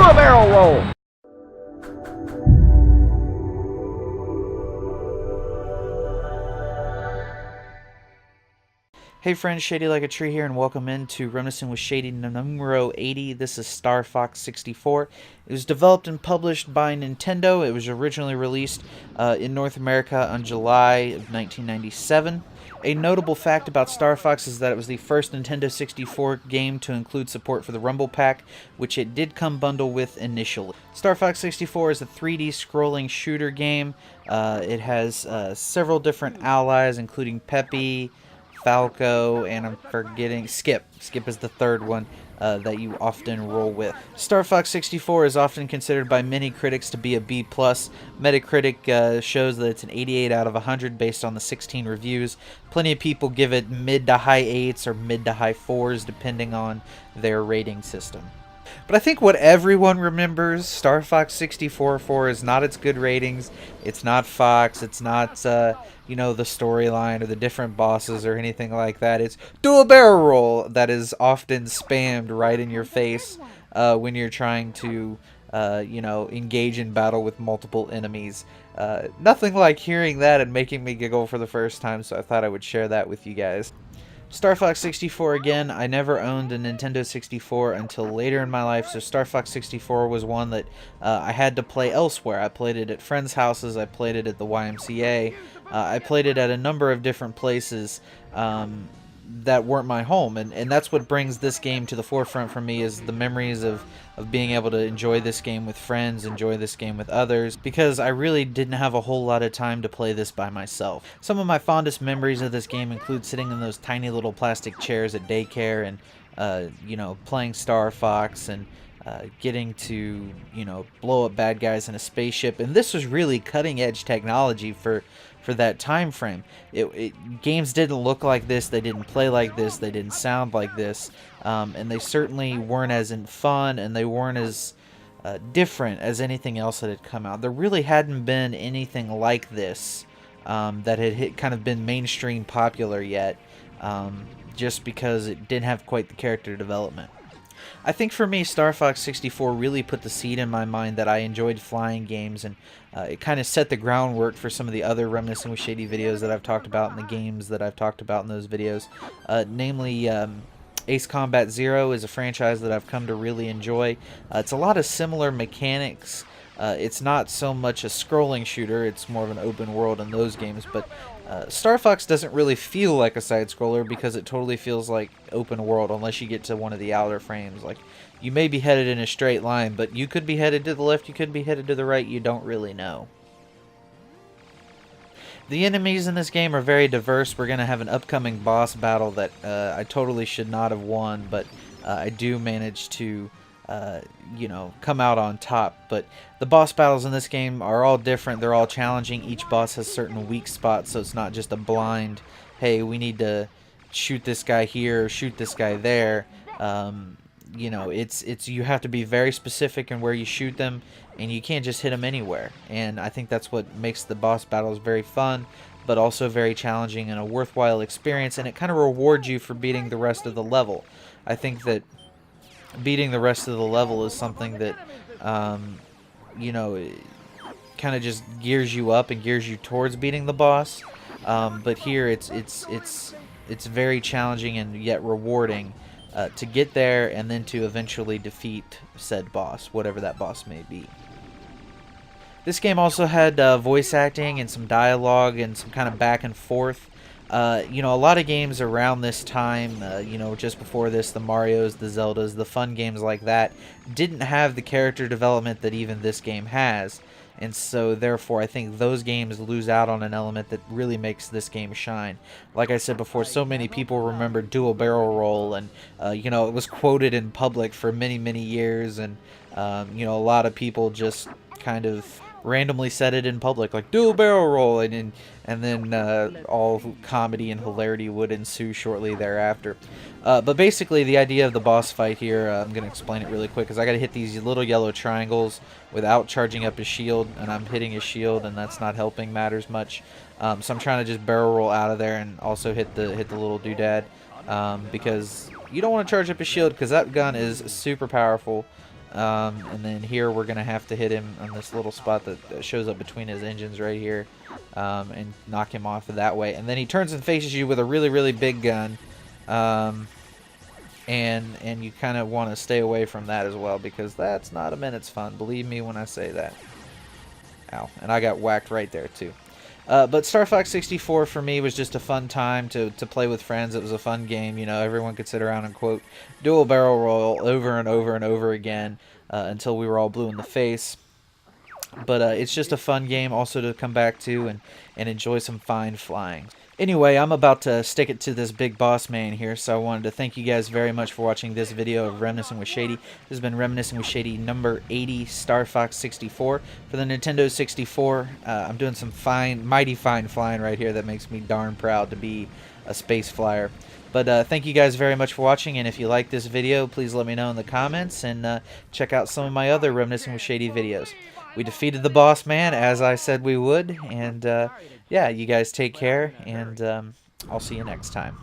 a barrel roll! Hey friends, Shadylikeatree here, and welcome into Reminiscing with Shady numero 80. This is Star Fox 64. It was developed and published by Nintendo. It was originally released in North America on July of 1997. A notable fact about Star Fox is that it was the first Nintendo 64 game to include support for the Rumble Pack, which it did come bundled with initially. Star Fox 64 is a 3D scrolling shooter game. It has several different allies, including Peppy, Falco, and I'm forgetting Skip. Skip is the third one that you often roll with. Star Fox 64 is often considered by many critics to be a B+. Metacritic shows that it's an 88 out of 100 based on the 16 reviews. Plenty of people give it mid to high 8s or mid to high 4s depending on their rating system. But I think what everyone remembers Star Fox 64 for is not its good ratings. It's not Fox. It's not, you know, the storyline or the different bosses or anything like that. It's do a barrel roll that is often spammed right in your face when you're trying to, you know, engage in battle with multiple enemies. Nothing like hearing that and making me giggle for the first time, so I thought I would share that with you guys. Star Fox 64 again, I never owned a Nintendo 64 until later in my life, so Star Fox 64 was one that I had to play elsewhere. I played it at friends' houses, I played it at the YMCA, I played it at a number of different places that weren't my home, and that's what brings this game to the forefront for me, is the memories of being able to enjoy this game with friends, enjoy this game with others, because I really didn't have a whole lot of time to play this by myself. Some of my fondest memories of this game include sitting in those tiny little plastic chairs at daycare and, you know, playing Star Fox and getting to, you know, blow up bad guys in a spaceship. And this was really cutting edge technology for that time frame. Games didn't look like this, they didn't play like this, they didn't sound like this, and they certainly weren't as fun, and they weren't as different as anything else that had come out. There really hadn't been anything like this that had kind of been mainstream popular yet, just because it didn't have quite the character development. I think for me, Star Fox 64 really put the seed in my mind that I enjoyed flying games, and it kind of set the groundwork for some of the other Reminiscing with Shady videos that I've talked about and the games that I've talked about in those videos. Namely, Ace Combat Zero is a franchise that I've come to really enjoy. It's a lot of similar mechanics. It's not so much a scrolling shooter, it's more of an open world in those games, but Star Fox doesn't really feel like a side-scroller because it totally feels like open world unless you get to one of the outer frames. Like, you may be headed in a straight line, but you could be headed to the left, you could be headed to the right, you don't really know. The enemies in this game are very diverse. We're going to have an upcoming boss battle that I totally should not have won, but I do manage to you know, come out on top. But the boss battles in this game are all different. They're all challenging. Each boss has certain weak spots, so it's not just a blind, hey, we need to shoot this guy here or shoot this guy there. You know, it's you have to be very specific in where you shoot them, and you can't just hit them anywhere. And I think that's what makes the boss battles very fun, but also very challenging and a worthwhile experience, and it kind of rewards you for beating the rest of the level. I think that beating the rest of the level is something that, you know, kind of just gears you up and gears you towards beating the boss. But here, it's very challenging and yet rewarding to get there and then to eventually defeat said boss, whatever that boss may be. This game also had voice acting and some dialogue and some kind of back and forth. You know, a lot of games around this time, you know, just before this, the Marios, the Zeldas, the fun games like that, didn't have the character development that even this game has. And so, therefore, I think those games lose out on an element that really makes this game shine. Like I said before, so many people remember dual barrel roll, and, you know, it was quoted in public for many, many years, and, you know, a lot of people just kind of randomly said it in public, like dual barrel roll, and then all comedy and hilarity would ensue shortly thereafter. But basically, the idea of the boss fight here, I'm going to explain it really quick, because I got to hit these little yellow triangles without charging up his shield, and I'm hitting his shield, and that's not helping matters much. So I'm trying to just barrel roll out of there and also hit the little doodad, because you don't want to charge up his shield, because that gun is super powerful. And then here we're going to have to hit him on this little spot that shows up between his engines right here, and knock him off that way. And then he turns and faces you with a really, really big gun. And you kind of want to stay away from that as well, because that's not a minute's fun. Believe me when I say that. Ow. And I got whacked right there, too. But Star Fox 64 for me was just a fun time to play with friends. It was a fun game. You know, everyone could sit around and, quote, dual barrel roll over and over and over again until we were all blue in the face. But it's just a fun game also to come back to and enjoy some fine flying. Anyway, I'm about to stick it to this big boss man here, so I wanted to thank you guys very much for watching this video of Reminiscing with Shady. This has been Reminiscing with Shady number 80, Star Fox 64. For the Nintendo 64, I'm doing some fine, mighty fine flying right here that makes me darn proud to be a space flyer. But thank you guys very much for watching, and if you like this video, please let me know in the comments, and check out some of my other Reminiscing with Shady videos. We defeated the boss man, as I said we would, and yeah, you guys take care, and I'll see you next time.